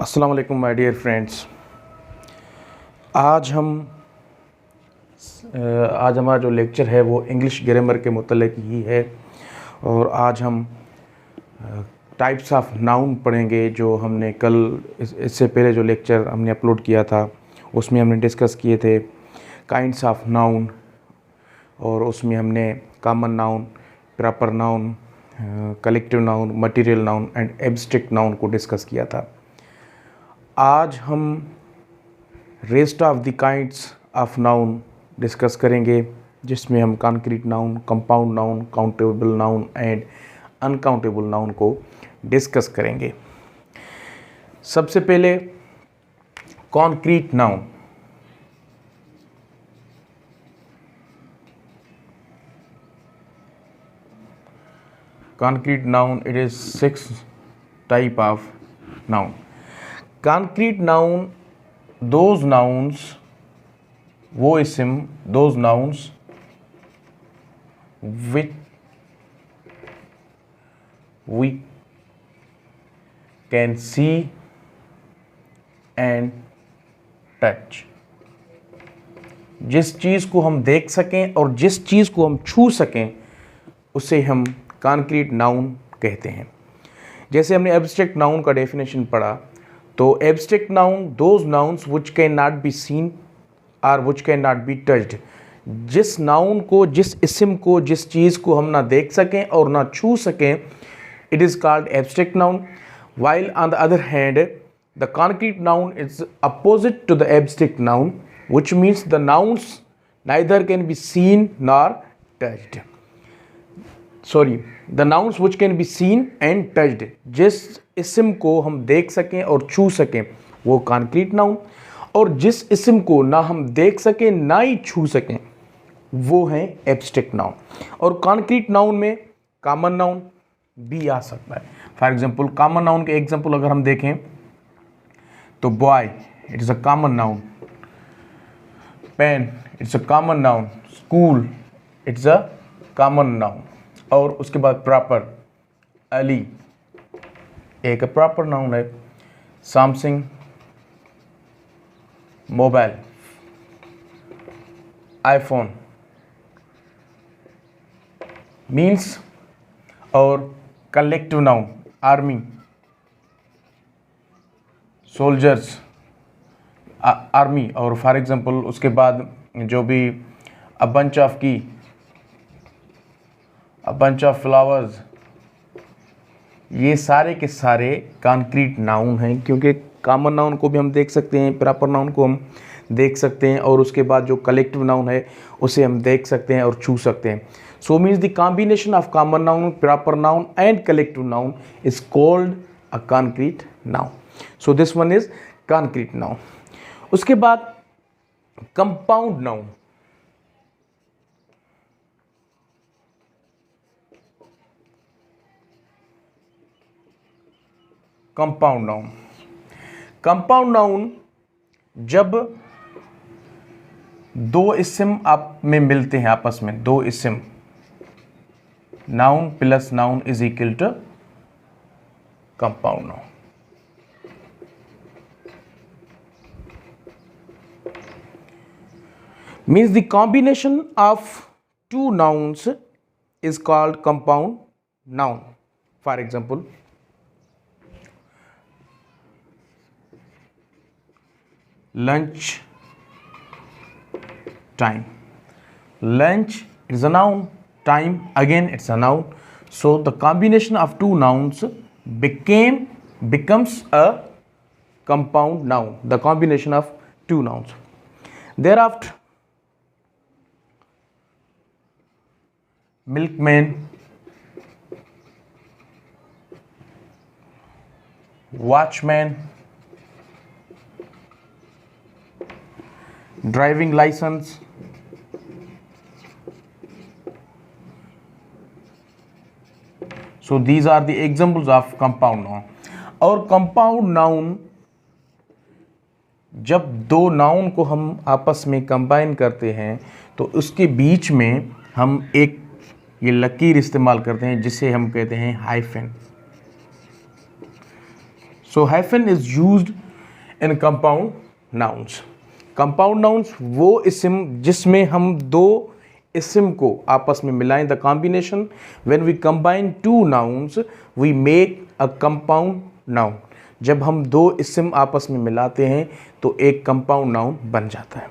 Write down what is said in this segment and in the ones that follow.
अस्सलाम वालेकुम my dear friends. आज हमारा जो लेक्चर है वो इंग्लिश ग्रामर के मुतल्लिक़ ही है और आज हम टाइप्स ऑफ नाउन पढ़ेंगे। जो हमने कल इससे पहले जो लेक्चर हमने अपलोड किया था उसमें हमने डिस्कस किए थे काइंड्स ऑफ नाउन, और उसमें हमने common noun, proper noun, collective noun, material noun and abstract noun को डिस्कस किया था। आज हम rest of the kinds of noun discuss करेंगे, जिसमें हम concrete noun, compound noun, countable noun and uncountable noun को डिस्कस करेंगे। सबसे पहले concrete noun. Concrete noun, it is 6 type of noun. Concrete noun, those nouns, वो इस्म, those nouns which we can see and touch. जिस चीज़ को हम देख सकें और जिस चीज़ को हम छू सकें उसे हम कॉन्क्रीट नाउन कहते हैं। जैसे हमने एब्स्ट्रैक्ट नाउन का डेफिनेशन पढ़ा, तो abstract noun those nouns which can not be seen or which can not be touched. जिस नाउन को, जिस इस्म को, जिस चीज़ को हम ना देख सकें और ना छू सकें, it is called abstract noun. while on the other hand the concrete noun is opposite to the abstract noun, which means the nouns neither can be seen nor touched. The nouns which can be seen and touched, जिस इस्म को हम देख सकें और छू सकें वो concrete noun, और जिस इस्म को ना हम देख सकें ना ही छू सकें वो है एब्स्ट्रैक्ट नाउन। और कॉन्क्रीट नाउन में कॉमन नाउन भी आ सकता है। फॉर एग्जांपल कॉमन नाउन के एग्जांपल अगर हम देखें तो boy, it is a common noun. Pen, it's a common noun. School, it's a common noun. और उसके बाद प्रॉपर, अली एक प्रॉपर नाउन है। Samsung, mobile, iPhone means. और collective noun, army, soldiers, army. और फॉर एग्जांपल उसके बाद जो भी अ बंच ऑफ की, अ बंच ऑफ फ्लावर्स, ये सारे के सारे कॉन्क्रीट नाउन हैं, क्योंकि कॉमन नाउन को भी हम देख सकते हैं, प्रॉपर नाउन को हम देख सकते हैं, और उसके बाद जो कलेक्टिव नाउन है उसे हम देख सकते हैं और छू सकते हैं। So means the combination of common noun, proper noun and collective noun is called a concrete noun. So this one is concrete noun. उसके बाद compound noun. Compound noun, compound noun जब दो इस्म आप में मिलते हैं, आपस में दो इस्म, noun plus noun is equal to compound noun. Means the combination of two nouns is called compound noun. For example lunch time. Lunch is a noun, time again it's a noun. So the combination of two nouns becomes a compound noun, the combination of two nouns. Thereafter milkman, watchman, driving license, so these are the examples of compound noun. और compound noun जब दो noun को हम आपस में combine करते हैं तो उसके बीच में हम एक ये लकीर इस्तेमाल करते हैं जिसे हम कहते हैं hyphen. So hyphen is used in compound nouns. Compound nouns वो इस्म जिसमें हम दो इस्म को आपस में मिलाएं, the combination when we combine two nouns we make a compound noun. जब हम दो इस्म आपस में मिलाते हैं तो एक कंपाउंड नाउन बन जाता है।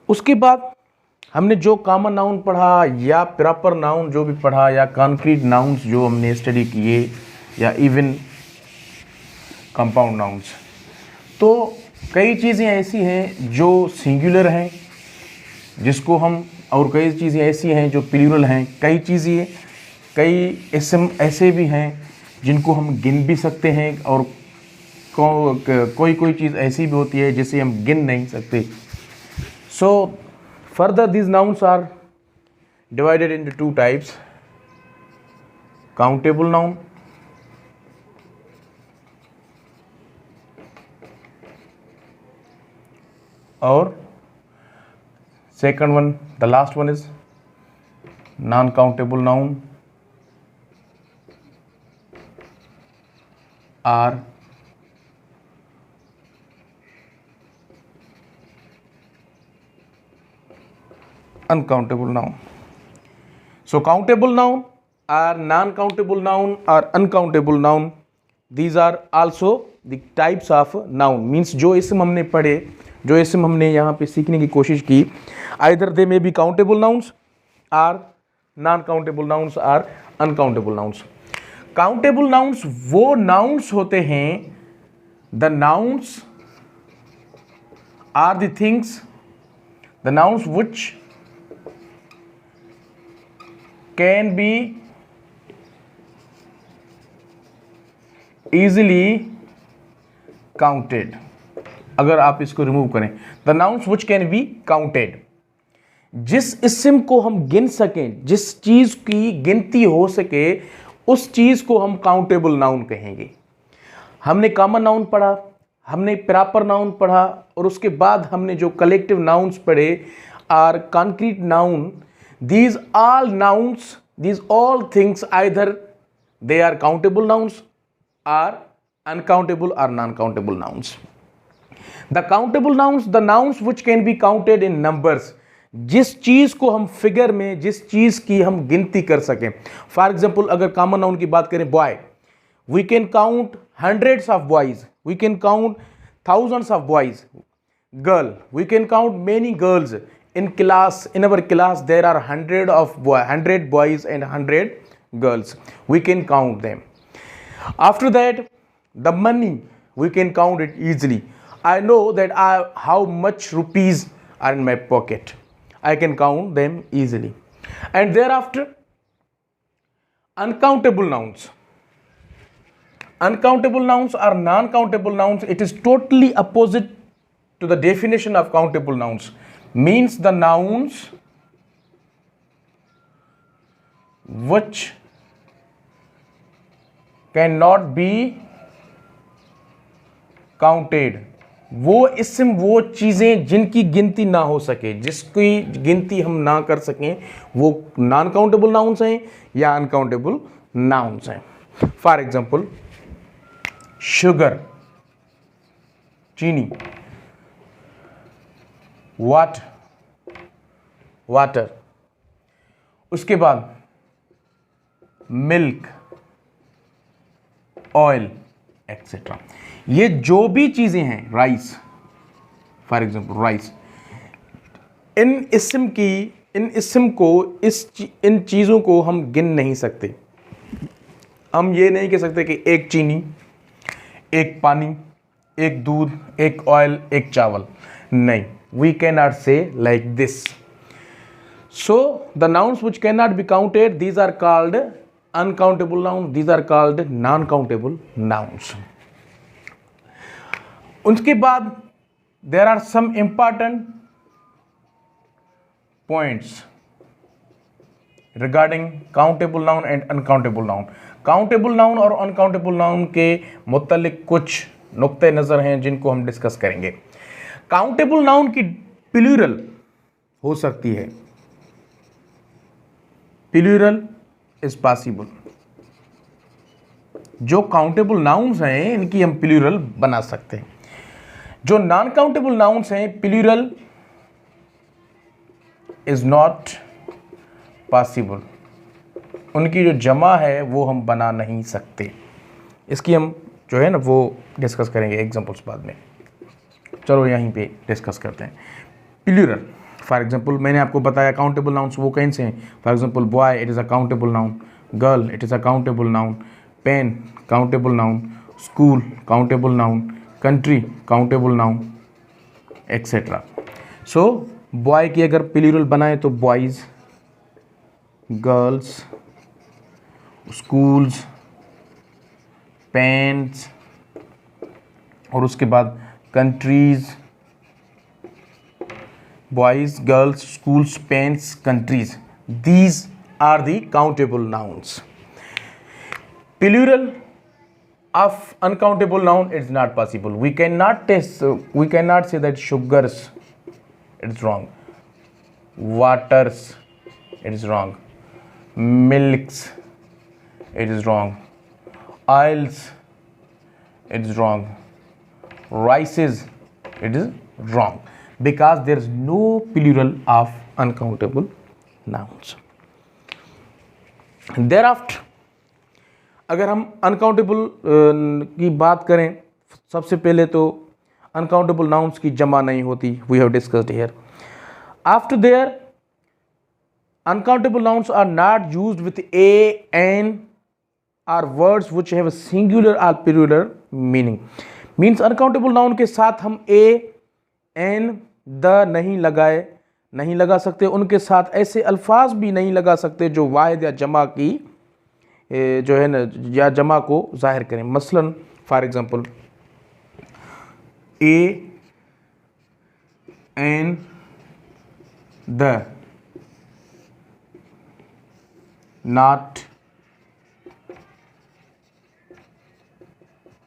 उसके बाद हमने जो कॉमन नाउन पढ़ा या प्रॉपर नाउन जो भी पढ़ा या कॉन्क्रीट नाउन्स जो हमने स्टडी किए या इवन कंपाउंड नाउन्स, तो कई चीज़ें ऐसी हैं जो सिंगुलर हैं जिसको हम, और कई चीज़ें ऐसी हैं जो प्लूरल हैं। कई इस्म ऐसे भी हैं जिनको हम गिन भी सकते हैं और कोई चीज़ ऐसी भी होती है जिसे हम गिन नहीं सकते। सो further these nouns are divided into two types: countable noun or second one, the last one is non-countable noun or uncountable noun. So countable noun or non-countable noun or uncountable noun, these are also the types of noun. Means जो इसम हमने पढ़े, जो इसम हमने यहाँ पे सीखने की कोशिश की, either they may be countable nouns or non-countable nouns or uncountable nouns. Countable nouns वो nouns होते हैं, the nouns are the things, the nouns which can be easily counted. अगर आप इसको रिमूव करें, the nouns which can be counted, जिस इस्म को हम गिन सकें, जिस चीज की गिनती हो सके, उस चीज को हम काउंटेबल नाउन कहेंगे। हमने कॉमन नाउन पढ़ा, हमने प्रॉपर नाउन पढ़ा, और उसके बाद हमने जो कलेक्टिव नाउन्स पढ़े are concrete noun. These all nouns, these all things, either they are countable nouns or uncountable or non-countable nouns. The countable nouns, the nouns which can be counted in numbers, जिस चीज को हम figure में, जिस चीज की हम गिनती कर सकें। फॉर एग्जाम्पल अगर कॉमन नाउन की बात करें, boy, we can count hundreds of boys, we can count thousands of boys. Girl, we can count many girls. In our class there are 100 boys and 100 girls. We can count them. After that, the money, we can count it easily. I know that how much rupees are in my pocket. I can count them easily. And thereafter, uncountable nouns. Uncountable nouns are non-countable nouns. It is totally opposite to the definition of countable nouns. Means the nouns which cannot be counted, वो इस्म, वो चीज़ें जिनकी गिनती ना हो सके, जिसकी गिनती हम ना कर सकें, वो नॉन काउंटेबल नाउन्स हैं या अनकाउंटेबल नाउन्स हैं। फॉर एग्जाम्पल शुगर, चीनी, वाटर, उसके बाद मिल्क, ऑयल एक्सेट्रा। ये जो भी चीजें हैं, राइस, फॉर एग्जाम्पल राइस, इन इस्म को, इन चीजों को हम गिन नहीं सकते। हम ये नहीं कह सकते कि एक चीनी, एक पानी, एक दूध, एक ऑयल, एक चावल। नहीं, we cannot say like this. So the nouns which cannot be counted, these are called uncountable nouns, these are called non-countable nouns. उसके बाद there are some important points regarding countable noun and uncountable noun. countable noun और uncountable noun के मुतालिक कुछ नुक्ते नज़र हैं जिनको हम डिस्कस करेंगे। काउंटेबल नाउन की प्लूरल हो सकती है, प्लूरल इज पॉसिबल। जो काउंटेबल नाउन्स हैं इनकी हम प्लूरल बना सकते हैं। जो नॉन काउंटेबल नाउन्स हैं प्लूरल इज नॉट पॉसिबल, उनकी जो जमा है वो हम बना नहीं सकते। इसकी हम जो है ना वो डिस्कस करेंगे एग्जांपल्स बाद में। चलो यहीं पे डिस्कस करते हैं। प्लूरल फॉर एग्जांपल मैंने आपको बताया काउंटेबल नाउन्स वो कौन से हैं। For example boy it is a countable noun, girl it is a countable noun, pen countable noun, school countable noun, country countable noun etcetera. So boy की अगर plural बनाए तो बॉयज़, गर्ल्स, स्कूल्स, पेन्स और उसके बाद countries, boys, girls, schools, pens, countries, these are the countable nouns. Plural of uncountable noun is not possible. We cannot say that sugars, it's wrong. Waters, it is wrong. Milks, it is wrong. Oils, it is wrong. Rices, it is wrong, because there is no plural of uncountable nouns. Thereafter अगर हम uncountable की बात करें, सबसे पहले तो uncountable nouns की जमा नहीं होती, we have discussed here. After there uncountable nouns are not used with a, an or words which have a singular or plural meaning. Means uncountable noun के साथ हम a, an, the नहीं लगा सकते. उनके साथ ऐसे अल्फाज भी नहीं लगा सकते जो वाहिद या जमा की जो है ना या जमा को जाहिर करें. मसलन for example a, an, the, not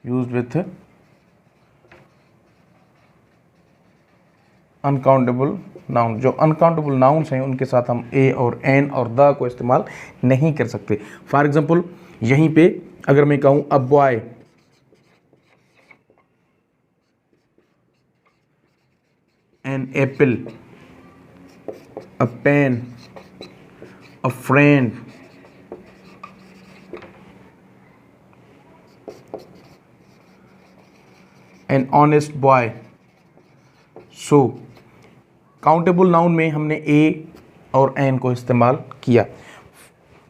used with uncountable noun. जो अनकाउंटेबल नाउन्स हैं उनके साथ हम ए और एन और द को इस्तेमाल नहीं कर सकते. फॉर एग्जांपल यहीं पे अगर मैं कहूं a boy, an apple, a pen, a friend, an honest boy. So countable noun में हमने ए और एन को इस्तेमाल किया,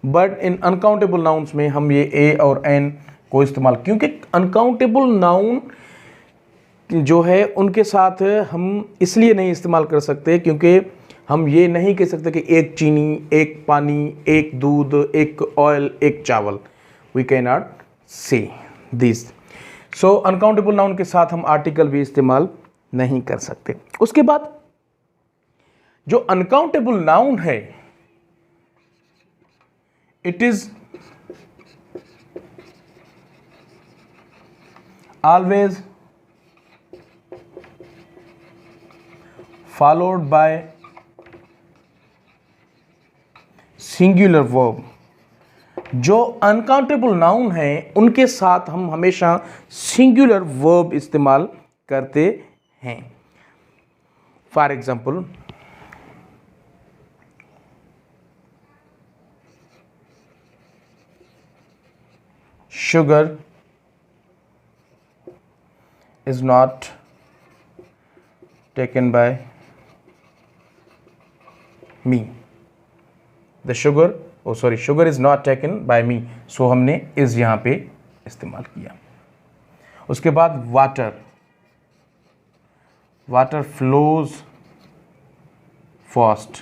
बट इन अनकाउंटेबल नाउन्स में हम ये ए और एन को इस्तेमाल, क्योंकि अनकाउंटेबल नाउन जो है उनके साथ हम इसलिए नहीं इस्तेमाल कर सकते क्योंकि हम ये नहीं कह सकते कि एक चीनी, एक पानी, एक दूध, एक ऑयल, एक चावल. वी कैन नॉट से दिस. सो अनकाउंटेबल नाउन के साथ हम आर्टिकल भी इस्तेमाल नहीं कर सकते. उसके बाद जो अनकाउंटेबल नाउन है it is always followed bye singular verb. जो अनकाउंटेबल नाउन हैं उनके साथ हम हमेशा सिंगुलर वर्ब इस्तेमाल करते हैं. For example sugar is not taken by me. Sugar is not taken by me. So हमने is यहाँ पे इस्तेमाल किया. उसके बाद water flows fast.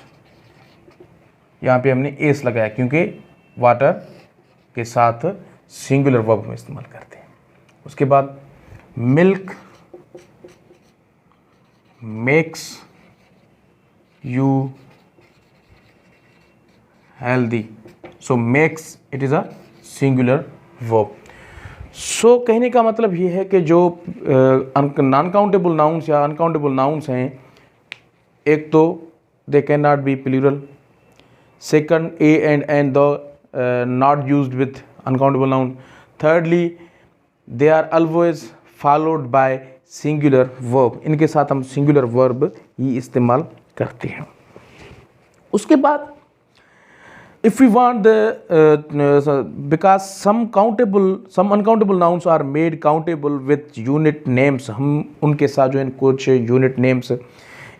यहाँ पे हमने is लगाया क्योंकि water के साथ सिंगुलर वर्ब हम इस्तेमाल करते हैं. उसके बाद milk makes you healthy. So makes it is a singular verb. So कहने का मतलब ये है कि जो नॉन काउंटेबल नाउन्स या अनकाउंटेबल नाउन्स हैं, एक तो they can not be plural. Second, a and the not used with uncountable noun. Thirdly, they are always followed by singular verb. इनके साथ हम singular verb ही इस्तेमाल करते हैं. उसके बाद if we want because some uncountable nouns are made countable with unit names, हम उनके साथ जो है कुछ unit names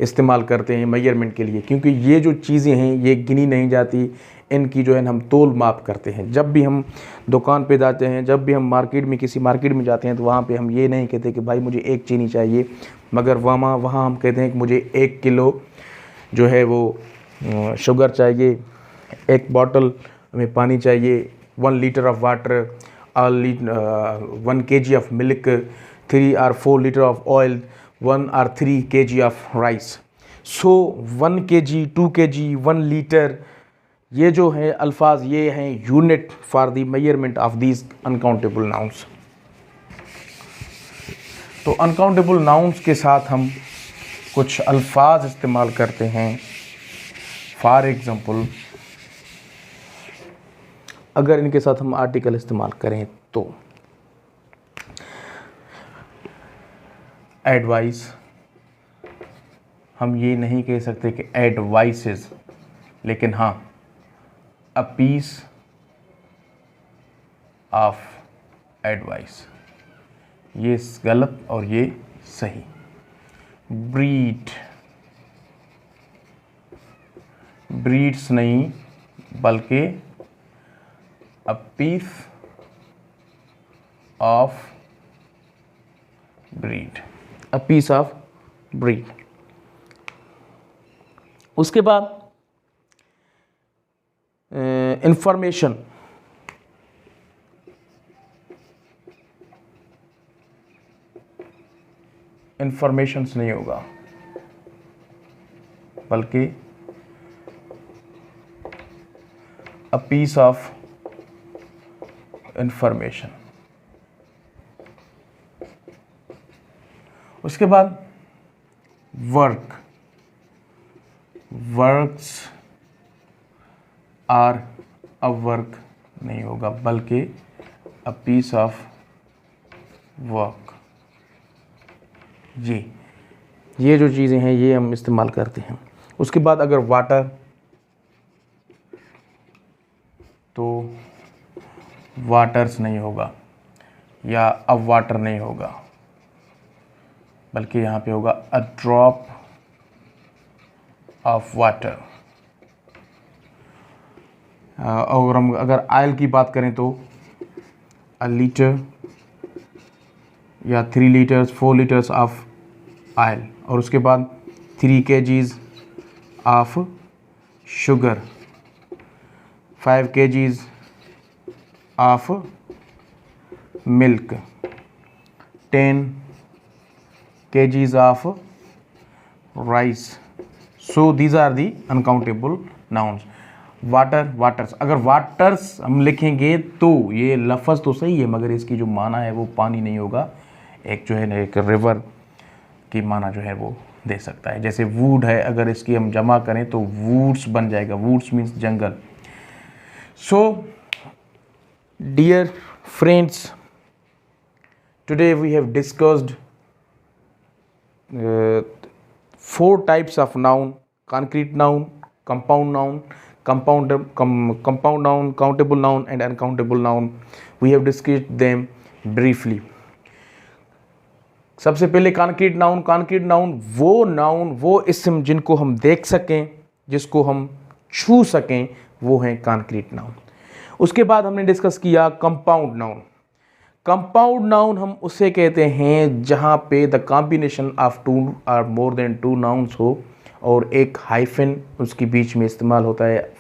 इस्तेमाल करते हैं मेजरमेंट के लिए, क्योंकि ये जो चीज़ें हैं ये गिनी नहीं जाती, इनकी जो है हम तोल माप करते हैं. जब भी हम दुकान पे जाते हैं, जब भी हम किसी मार्केट में जाते हैं, तो वहाँ पे हम ये नहीं कहते कि भाई मुझे 1 चीनी चाहिए, मगर वहाँ हम कहते हैं कि मुझे 1 किलो जो है वो शुगर चाहिए, 1 बॉटल में पानी चाहिए, 1 litre of water, 1 kg of milk, 3 or 4 litre of oil, 1 or 3 kg of rice. So 1 kg, 2 kg, 1 litre, ये जो है अल्फाज, ये हैं unit for the measurement of these uncountable nouns. तो अनकाउंटेबल नाउन्स के साथ हम कुछ अल्फाज इस्तेमाल करते हैं. फॉर एग्जांपल, अगर इनके साथ हम आर्टिकल इस्तेमाल करें तो एडवाइस, हम ये नहीं कह सकते कि एडवाइसेस, लेकिन हाँ अ पीस ऑफ एडवाइस, ये गलत और ये सही. ब्रीड, ब्रीड्स नहीं बल्कि a piece of bread, a piece of bread. उसके बाद इंफॉर्मेशन, इंफॉर्मेशंस नहीं होगा बल्कि अ पीस ऑफ इंफॉर्मेशन. उसके बाद work, works or, a work नहीं होगा बल्कि अ पीस ऑफ वर्क. ये जो चीज़ें हैं ये हम इस्तेमाल करते हैं. उसके बाद अगर वाटर, तो वाटर्स नहीं होगा या अ वाटर नहीं होगा, बल्कि यहाँ पे होगा अ ड्रॉप ऑफ वाटर. और हम अगर आयल की बात करें तो अ लीटर या 3 लीटर्स, 4 लीटर्स ऑफ आयल. और उसके बाद 3 kgs of sugar, 5 kgs of milk, 10 kgs of rice. So these are the uncountable nouns. Water, waters, अगर वाटर्स हम लिखेंगे तो ये लफ्ज़ तो सही है, मगर इसकी जो माना है वो पानी नहीं होगा, एक जो है ना एक रिवर की माना जो है वो दे सकता है. जैसे वुड है, अगर इसकी हम जमा करें तो वुड्स बन जाएगा, वुड्स मीन्स जंगल. So dear friends, today we have discussed 4 types of noun: concrete noun, compound noun, compound noun, countable noun and uncountable noun. We have discussed them briefly. सबसे पहले कॉन्क्रीट नाउन. कॉन्क्रीट नाउन वो इस्म जिनको हम देख सकें, जिसको हम छू सकें, वो हैं कॉन्क्रीट नाउन. उसके बाद हमने डिस्कस किया कंपाउंड नाउन. कंपाउंड नाउन हम उसे कहते हैं जहाँ पे द कॉम्बिनेशन ऑफ 2 और मोर देन 2 नाउन्स हो और एक हाइफन उसके बीच में इस्तेमाल होता है,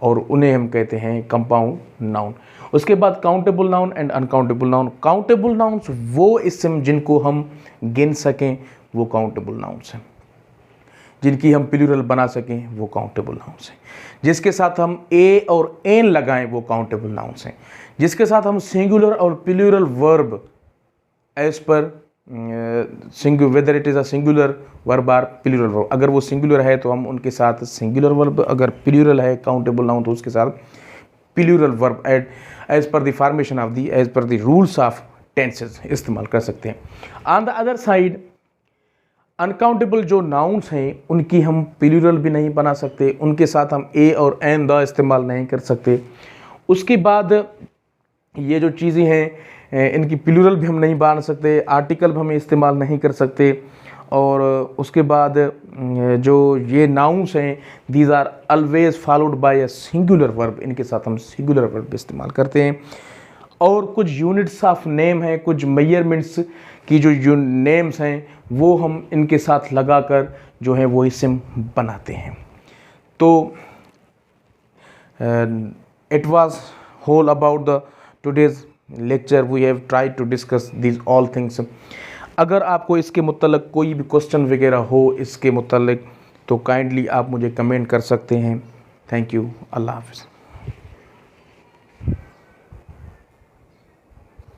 और उन्हें हम कहते हैं कंपाउंड नाउन. उसके बाद countable noun and uncountable noun. Countable nouns वो इस्म जिनको हम गिन सकें, वो काउंटेबल नाउन्स हैं. जिनकी हम प्लूरल बना सकें, वो काउंटेबल नाउन्स हैं. जिसके साथ हम ए और एन लगाएं, वो काउंटेबल नाउन्स हैं. जिसके साथ हम सिंगुलर और plural verb as per whether it is a singular verb or plural verb, अगर वो सिंगुलर है तो हम उनके साथ सिंगुलर वर्ब, अगर प्लूरल है काउंटेबल नाउन तो उसके साथ plural verb as per the formation of the as per the rules of tenses इस्तेमाल कर सकते हैं। On the other side uncountable जो नाउन्स हैं उनकी हम प्लूरल भी नहीं बना सकते, उनके साथ हम ए और एन द इस्तेमाल नहीं कर सकते। उसके बाद ये जो चीज़ें हैं इनकी प्लूरल भी हम नहीं बना सकते, आर्टिकल भी हम इस्तेमाल नहीं कर सकते। और उसके बाद जो ये नाउन्स हैं these are always followed by a singular verb, इनके साथ हम सिंगुलर वर्ब इस्तेमाल करते हैं। और कुछ यूनिट्स ऑफ नेम हैं, कुछ मेजरमेंट्स की जो नेम्स हैं वो हम इनके साथ लगाकर जो है वो इस्म बनाते हैं। तो it was whole about the today's lecture, we have tried to discuss these all things. अगर आपको इसके मुतल्लिक़ कोई भी क्वेश्चन वगैरह हो इसके मुतल्लिक़ तो काइंडली आप मुझे कमेंट कर सकते हैं। थैंक यू, अल्लाह हाफ़िज़।